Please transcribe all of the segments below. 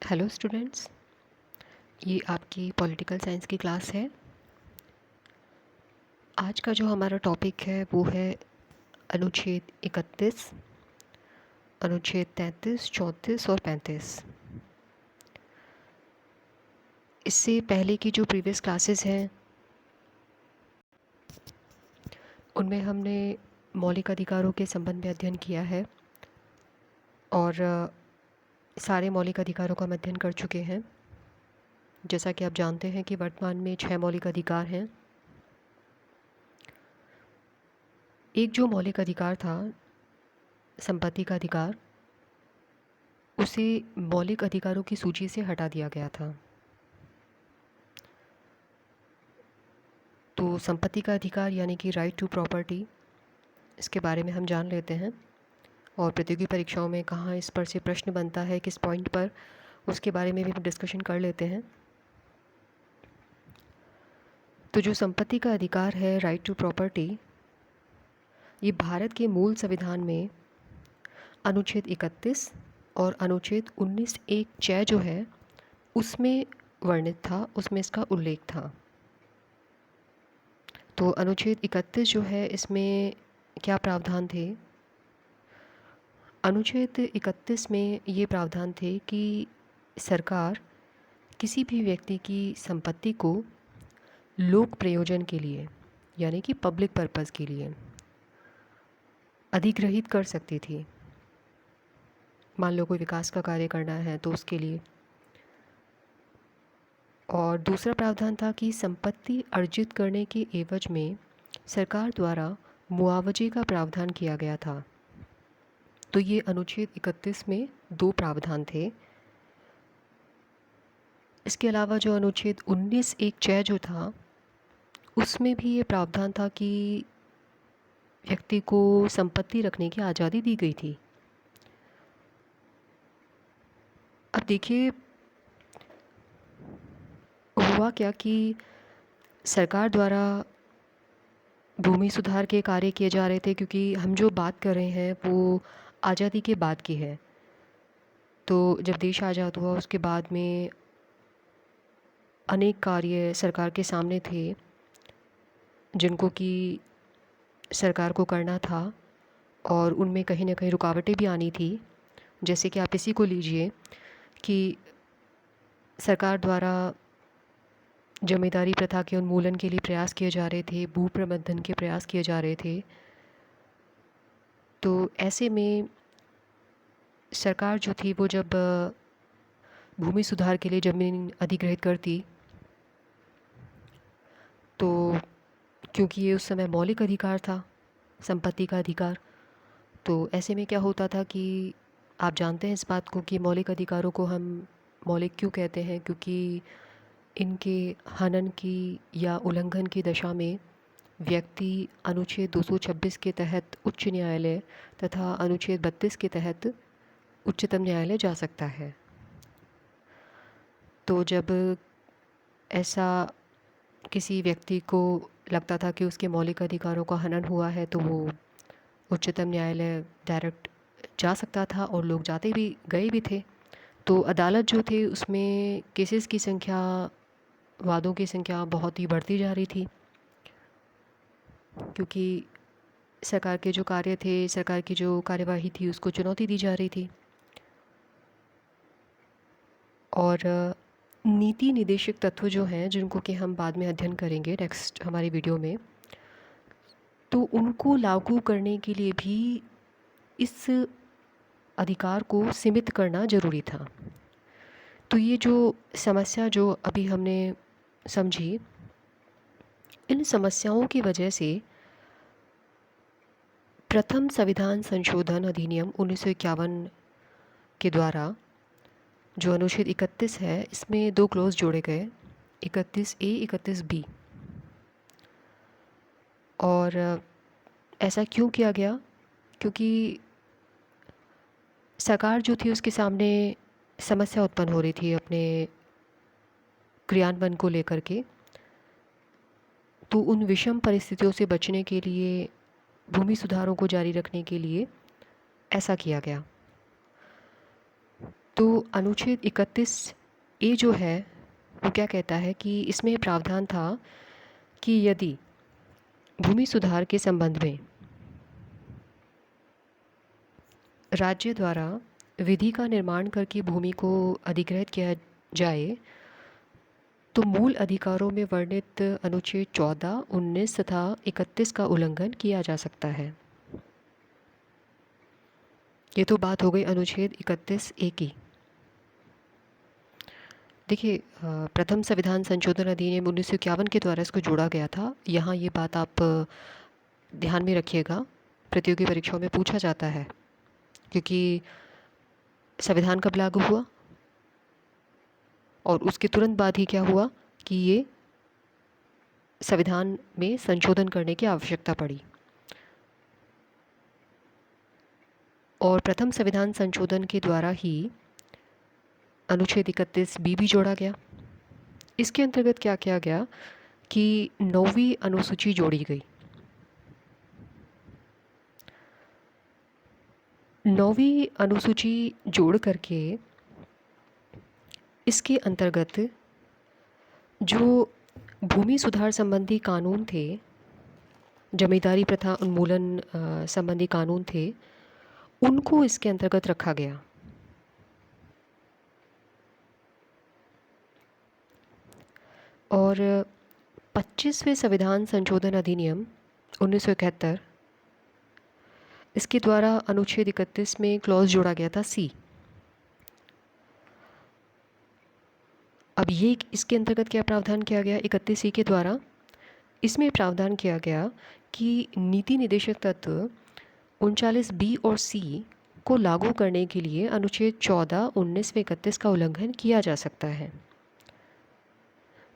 Hello students, ये आपकी political science की क्लास है। आज का जो हमारा टॉपिक है वो है अनुच्छेद 31, अनुच्छेद 33, 34 और 35। इससे पहले की जो प्रीवियस क्लासेस हैं उनमें हमने मौलिक अधिकारों के संबंध में अध्ययन किया है और सारे मौलिक अधिकारों का हम अध्ययन कर चुके हैं। जैसा कि आप जानते हैं कि वर्तमान में 6 मौलिक अधिकार हैं। एक जो मौलिक अधिकार था, संपत्ति का अधिकार, उसे मौलिक अधिकारों की सूची से हटा दिया गया था। तो संपत्ति का अधिकार यानी कि राइट टू प्रॉपर्टी, इसके बारे में हम जान लेते हैं और प्रतियोगी परीक्षाओं में कहाँ इस पर से प्रश्न बनता है, किस पॉइंट पर, उसके बारे में भी हम डिस्कशन कर लेते हैं। तो जो संपत्ति का अधिकार है, राइट टू प्रॉपर्टी, ये भारत के मूल संविधान में अनुच्छेद 31 और अनुच्छेद 19(1)(च) जो है उसमें वर्णित था, उसमें इसका उल्लेख था। तो अनुच्छेद 31 जो है इसमें क्या प्रावधान थे? अनुच्छेद 31 में ये प्रावधान थे कि सरकार किसी भी व्यक्ति की संपत्ति को लोक प्रयोजन के लिए यानी कि पब्लिक पर्पस के लिए अधिग्रहित कर सकती थी। मान लो कोई विकास का कार्य करना है तो उसके लिए। और दूसरा प्रावधान था कि संपत्ति अर्जित करने के एवज में सरकार द्वारा मुआवजे का प्रावधान किया गया था। तो ये अनुच्छेद 31 में 2 प्रावधान थे। इसके अलावा जो अनुच्छेद 19(1)(च) जो था उसमें भी ये प्रावधान था कि व्यक्ति को संपत्ति रखने की आज़ादी दी गई थी। अब देखिए हुआ क्या कि सरकार द्वारा भूमि सुधार के कार्य किए जा रहे थे, क्योंकि हम जो बात कर रहे हैं वो आज़ादी के बाद की है। तो जब देश आज़ाद हुआ उसके बाद में अनेक कार्य सरकार के सामने थे जिनको कि सरकार को करना था और उनमें कहीं ना कहीं रुकावटें भी आनी थी। जैसे कि आप इसी को लीजिए कि सरकार द्वारा जमींदारी प्रथा के उन्मूलन के लिए प्रयास किए जा रहे थे, भू प्रबंधन के प्रयास किए जा रहे थे। तो ऐसे में सरकार जो थी वो जब भूमि सुधार के लिए ज़मीन अधिग्रहित करती, तो क्योंकि ये उस समय मौलिक अधिकार था, संपत्ति का अधिकार, तो ऐसे में क्या होता था कि आप जानते हैं इस बात को कि मौलिक अधिकारों को हम मौलिक क्यों कहते हैं, क्योंकि इनके हनन की या उल्लंघन की दशा में व्यक्ति अनुच्छेद 226 के तहत उच्च न्यायालय तथा अनुच्छेद 32 के तहत उच्चतम न्यायालय जा सकता है। तो जब ऐसा किसी व्यक्ति को लगता था कि उसके मौलिक अधिकारों का हनन हुआ है तो वो उच्चतम न्यायालय डायरेक्ट जा सकता था और लोग जाते भी गए भी थे। तो अदालत जो थे उसमें केसेस की संख्या, वादों की संख्या बहुत ही बढ़ती जा रही थी, क्योंकि सरकार के जो कार्य थे, सरकार की जो कार्यवाही थी उसको चुनौती दी जा रही थी। और नीति निदेशक तत्व जो हैं जिनको कि हम बाद में अध्ययन करेंगे नेक्स्ट हमारी वीडियो में, तो उनको लागू करने के लिए भी इस अधिकार को सीमित करना ज़रूरी था। तो ये जो समस्या जो अभी हमने समझी, इन समस्याओं की वजह से प्रथम संविधान संशोधन अधिनियम 1951 के द्वारा जो अनुच्छेद 31 है इसमें 2 क्लोज जोड़े गए, 31A 31B। और ऐसा क्यों किया गया? क्योंकि सरकार जो थी उसके सामने समस्या उत्पन्न हो रही थी अपने क्रियान्वयन को लेकर के। तो उन विषम परिस्थितियों से बचने के लिए, भूमि सुधारों को जारी रखने के लिए ऐसा किया गया। तो अनुच्छेद 31 ए जो है वो क्या कहता है कि इसमें प्रावधान था कि यदि भूमि सुधार के संबंध में राज्य द्वारा विधि का निर्माण करके भूमि को अधिग्रहित किया जाए तो मूल अधिकारों में वर्णित अनुच्छेद 14, 19 तथा 31 का उल्लंघन किया जा सकता है। ये तो बात हो गई अनुच्छेद 31 ए की। देखिए, प्रथम संविधान संशोधन अधिनियम 1951 के द्वारा इसको जोड़ा गया था। यहाँ ये बात आप ध्यान में रखिएगा, प्रतियोगी परीक्षाओं में पूछा जाता है, क्योंकि संविधान कब लागू हुआ और उसके तुरंत बाद ही क्या हुआ कि ये संविधान में संशोधन करने की आवश्यकता पड़ी। और प्रथम संविधान संशोधन के द्वारा ही अनुच्छेद 31 बी भी जोड़ा गया। इसके अंतर्गत क्या किया गया कि 9वीं अनुसूची जोड़ी गई। 9वीं अनुसूची जोड़ करके इसके अंतर्गत जो भूमि सुधार संबंधी कानून थे, जमींदारी प्रथा उन्मूलन संबंधी कानून थे, उनको इसके अंतर्गत रखा गया। और 25वें संविधान संशोधन अधिनियम 1971, इसके द्वारा अनुच्छेद 31 में क्लॉज जोड़ा गया था सी। अब ये इसके अंतर्गत क्या प्रावधान किया गया 31 सी के द्वारा? इसमें प्रावधान किया गया कि नीति निदेशक तत्व 39 बी और सी को लागू करने के लिए अनुच्छेद 14, 19 व 31 का उल्लंघन किया जा सकता है।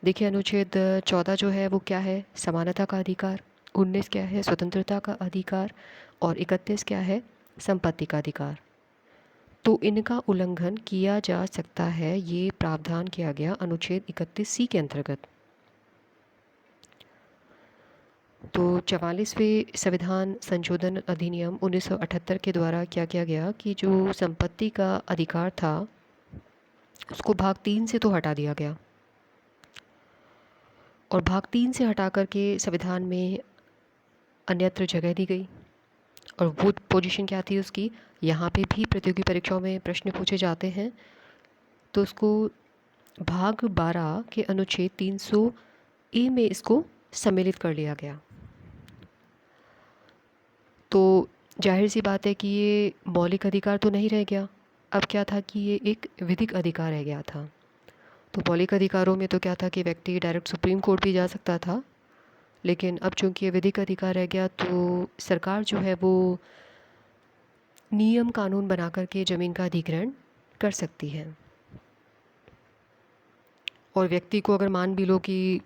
देखिए, अनुच्छेद 14 जो है वो क्या है? समानता का अधिकार। 19 क्या है? स्वतंत्रता का अधिकार। और 31 क्या है? संपत्ति का अधिकार। तो इनका उल्लंघन किया जा सकता है, ये प्रावधान किया गया अनुच्छेद 31 सी के अंतर्गत। तो 44वें संविधान संशोधन अधिनियम 1978 के द्वारा क्या किया गया कि जो संपत्ति का अधिकार था उसको भाग 3 से तो हटा दिया गया, और भाग 3 से हटा करके संविधान में अन्यत्र जगह दी गई। और वो पोजीशन क्या थी उसकी? यहाँ पे भी प्रतियोगी परीक्षाओं में प्रश्न पूछे जाते हैं, तो उसको भाग 12 के अनुच्छेद 300 ए में इसको सम्मिलित कर लिया गया। तो जाहिर सी बात है कि ये मौलिक अधिकार तो नहीं रह गया, अब क्या था कि ये एक विधिक अधिकार रह गया था। तो मौलिक अधिकारों में तो क्या था कि व्यक्ति डायरेक्ट सुप्रीम कोर्ट भी जा सकता था, लेकिन अब चूंकि ये विधिक अधिकार रह गया तो सरकार जो है वो नियम कानून बना करके ज़मीन का अधिग्रहण कर सकती है। और व्यक्ति को अगर मान भी लो कि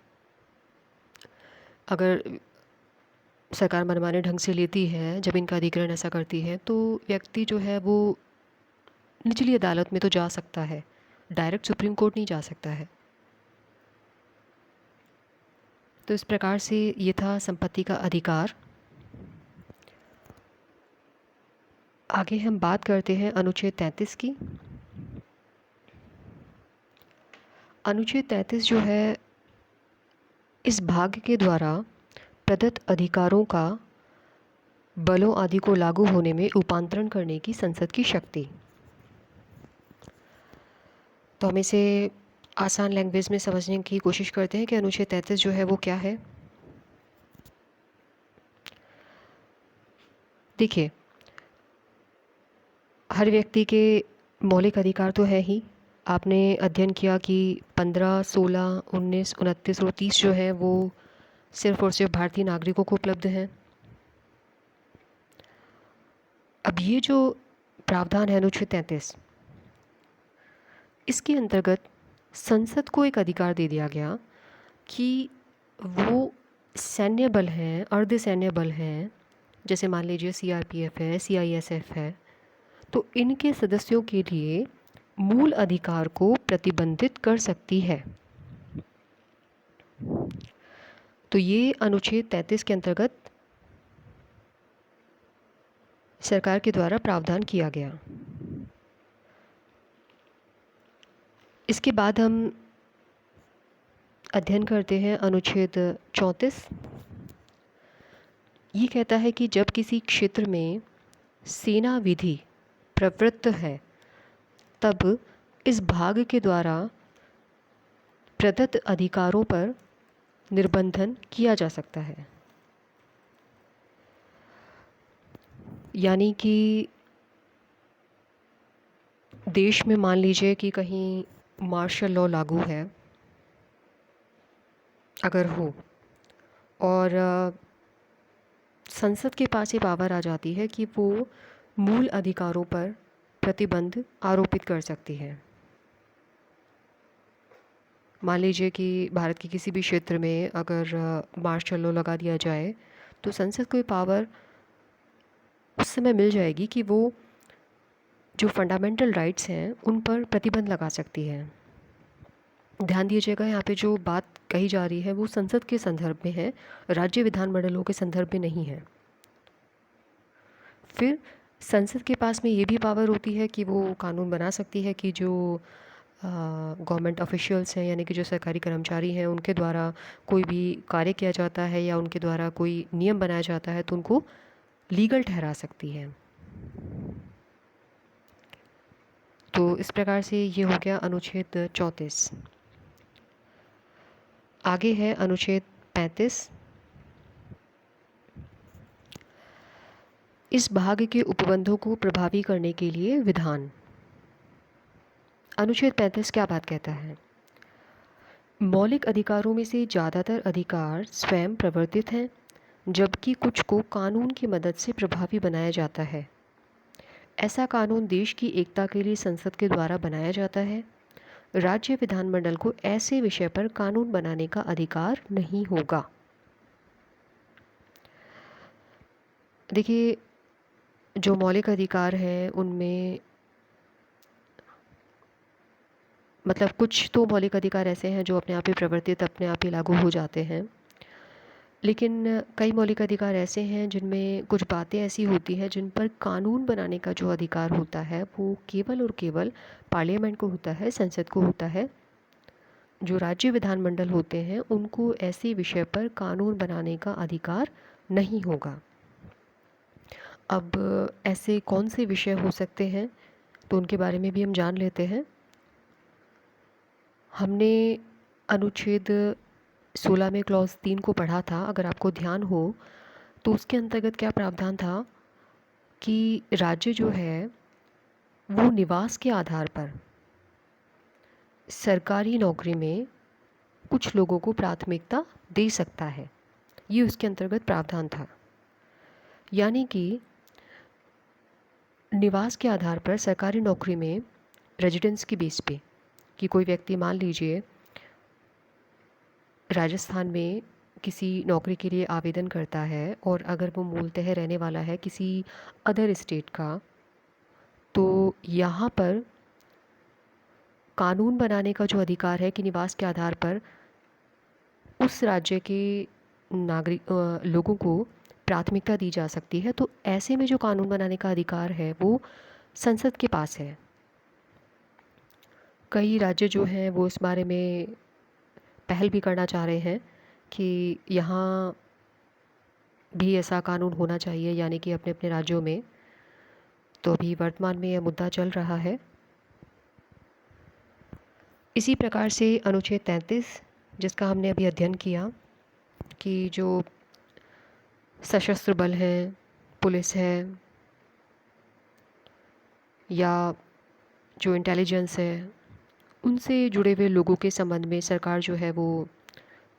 अगर सरकार मनमाने ढंग से लेती है, ज़मीन का अधिग्रहण ऐसा करती है, तो व्यक्ति जो है वो निचली अदालत में तो जा सकता है, डायरेक्ट सुप्रीम कोर्ट नहीं जा सकता है। तो इस प्रकार से ये था संपत्ति का अधिकार। आगे हम बात करते हैं अनुच्छेद 33 की। अनुच्छेद 33 जो है इस भाग के द्वारा प्रदत्त अधिकारों का बलों आदि को लागू होने में रूपांतरण करने की संसद की शक्ति। तो हम इसे आसान लैंग्वेज में समझने की कोशिश करते हैं कि अनुच्छेद 33 जो है वो क्या है। देखिए, हर व्यक्ति के मौलिक अधिकार तो है ही। आपने अध्ययन किया कि 15, 16, 19, 29 और 30 जो है वो सिर्फ और सिर्फ भारतीय नागरिकों को उपलब्ध हैं। अब ये जो प्रावधान है अनुच्छेद 33, इसके अंतर्गत संसद को एक अधिकार दे दिया गया कि वो सैन्य बल हैं, अर्ध सैन्य बल हैं, जैसे मान लीजिए सीआरपीएफ है, सीआईएसएफ है, तो इनके सदस्यों के लिए मूल अधिकार को प्रतिबंधित कर सकती है। तो ये अनुच्छेद 33 के अंतर्गत सरकार के द्वारा प्रावधान किया गया। इसके बाद हम अध्ययन करते हैं अनुच्छेद 34। ये कहता है कि जब किसी क्षेत्र में सेना विधि प्रवृत्त है तब इस भाग के द्वारा प्रदत्त अधिकारों पर निर्बंधन किया जा सकता है। यानी कि देश में मान लीजिए कि कहीं मार्शल लॉ लागू है अगर हो, और संसद के पास ये पावर आ जाती है कि वो मूल अधिकारों पर प्रतिबंध आरोपित कर सकती है। मान लीजिए कि भारत के किसी भी क्षेत्र में अगर मार्शल लॉ लगा दिया जाए तो संसद को ये पावर उस समय मिल जाएगी कि वो जो फंडामेंटल राइट्स हैं उन पर प्रतिबंध लगा सकती है। ध्यान दीजिएगा, यहाँ पे जो बात कही जा रही है वो संसद के संदर्भ में है, राज्य विधानमंडलों के संदर्भ में नहीं है। फिर संसद के पास में ये भी पावर होती है कि वो कानून बना सकती है कि जो गवर्नमेंट ऑफिशियल्स हैं, यानी कि जो सरकारी कर्मचारी हैं, उनके द्वारा कोई भी कार्य किया जाता है या उनके द्वारा कोई नियम बनाया जाता है तो उनको लीगल ठहरा सकती है। तो इस प्रकार से ये हो गया अनुच्छेद 34। आगे है अनुच्छेद 35। इस भाग के उपबंधों को प्रभावी करने के लिए विधान। अनुच्छेद 35 क्या बात कहता है? मौलिक अधिकारों में से ज़्यादातर अधिकार स्वयं प्रवर्तित हैं, जबकि कुछ को कानून की मदद से प्रभावी बनाया जाता है। ऐसा कानून देश की एकता के लिए संसद के द्वारा बनाया जाता है। राज्य विधानमंडल को ऐसे विषय पर कानून बनाने का अधिकार नहीं होगा। देखिए, जो मौलिक अधिकार हैं उनमें मतलब कुछ तो मौलिक अधिकार ऐसे हैं जो अपने आप ही प्रवर्तित, अपने आप ही लागू हो जाते हैं, लेकिन कई मौलिक अधिकार ऐसे हैं जिनमें कुछ बातें ऐसी होती हैं जिन पर कानून बनाने का जो अधिकार होता है वो केवल और केवल पार्लियामेंट को होता है, संसद को होता है। जो राज्य विधानमंडल होते हैं उनको ऐसे विषय पर कानून बनाने का अधिकार नहीं होगा। अब ऐसे कौन से विषय हो सकते हैं तो उनके बारे में भी हम जान लेते हैं। हमने अनुच्छेद 16 में क्लॉज 3 को पढ़ा था। अगर आपको ध्यान हो तो उसके अंतर्गत क्या प्रावधान था कि राज्य जो है वो निवास के आधार पर सरकारी नौकरी में कुछ लोगों को प्राथमिकता दे सकता है। ये उसके अंतर्गत प्रावधान था। यानी कि निवास के आधार पर सरकारी नौकरी में रेजिडेंस की बेस पे कि कोई व्यक्ति मान लीजिए राजस्थान में किसी नौकरी के लिए आवेदन करता है और अगर वो मूलतः रहने वाला है किसी अदर स्टेट का, तो यहाँ पर कानून बनाने का जो अधिकार है कि निवास के आधार पर उस राज्य के लोगों को प्राथमिकता दी जा सकती है। तो ऐसे में जो कानून बनाने का अधिकार है वो संसद के पास है। कई राज्य जो हैं वो इस बारे में पहल भी करना चाह रहे हैं कि यहाँ भी ऐसा कानून होना चाहिए, यानी कि अपने अपने राज्यों में। तो अभी वर्तमान में यह मुद्दा चल रहा है। इसी प्रकार से अनुच्छेद 33 जिसका हमने अभी अध्ययन किया कि जो सशस्त्र बल हैं, पुलिस है या जो इंटेलिजेंस है, उनसे जुड़े हुए लोगों के संबंध में सरकार जो है वो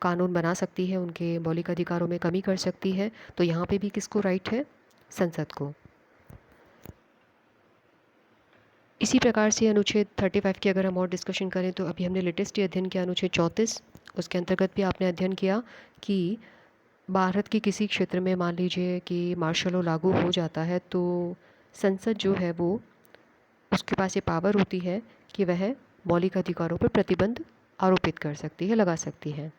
कानून बना सकती है, उनके मौलिक अधिकारों में कमी कर सकती है। तो यहाँ पे भी किसको राइट है? संसद को। इसी प्रकार से अनुच्छेद 35 की अगर हम और डिस्कशन करें तो अभी हमने लेटेस्ट अध्ययन किया अनुच्छेद 34। उसके अंतर्गत भी आपने अध्ययन किया कि भारत के किसी क्षेत्र में मान लीजिए कि मार्शल लॉ लागू हो जाता है तो संसद जो है वो उसके पास ये पावर होती है कि वह मौलिक अधिकारों पर प्रतिबंध आरोपित कर सकती है, लगा सकती है।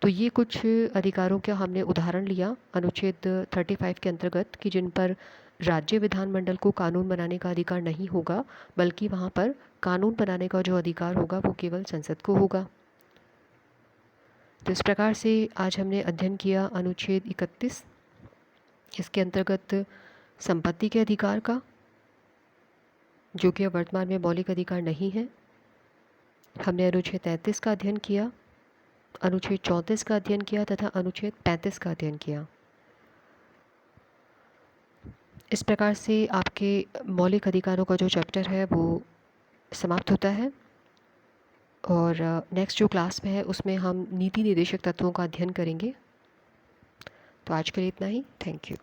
तो ये कुछ अधिकारों का हमने उदाहरण लिया अनुच्छेद 35 के अंतर्गत कि जिन पर राज्य विधानमंडल को कानून बनाने का अधिकार नहीं होगा, बल्कि वहाँ पर कानून बनाने का जो अधिकार होगा वो केवल संसद को होगा। तो इस प्रकार से आज हमने अध्ययन किया अनुच्छेद 31, इसके अंतर्गत संपत्ति के अधिकार का, जो कि अब वर्तमान में मौलिक अधिकार नहीं है। हमने अनुच्छेद 33 का अध्ययन किया, अनुच्छेद 34 का अध्ययन किया तथा अनुच्छेद 35 का अध्ययन किया। इस प्रकार से आपके मौलिक अधिकारों का जो चैप्टर है वो समाप्त होता है। और नेक्स्ट जो क्लास में है उसमें हम नीति निर्देशक तत्वों का अध्ययन करेंगे। तो आज के लिए इतना ही। Thank you.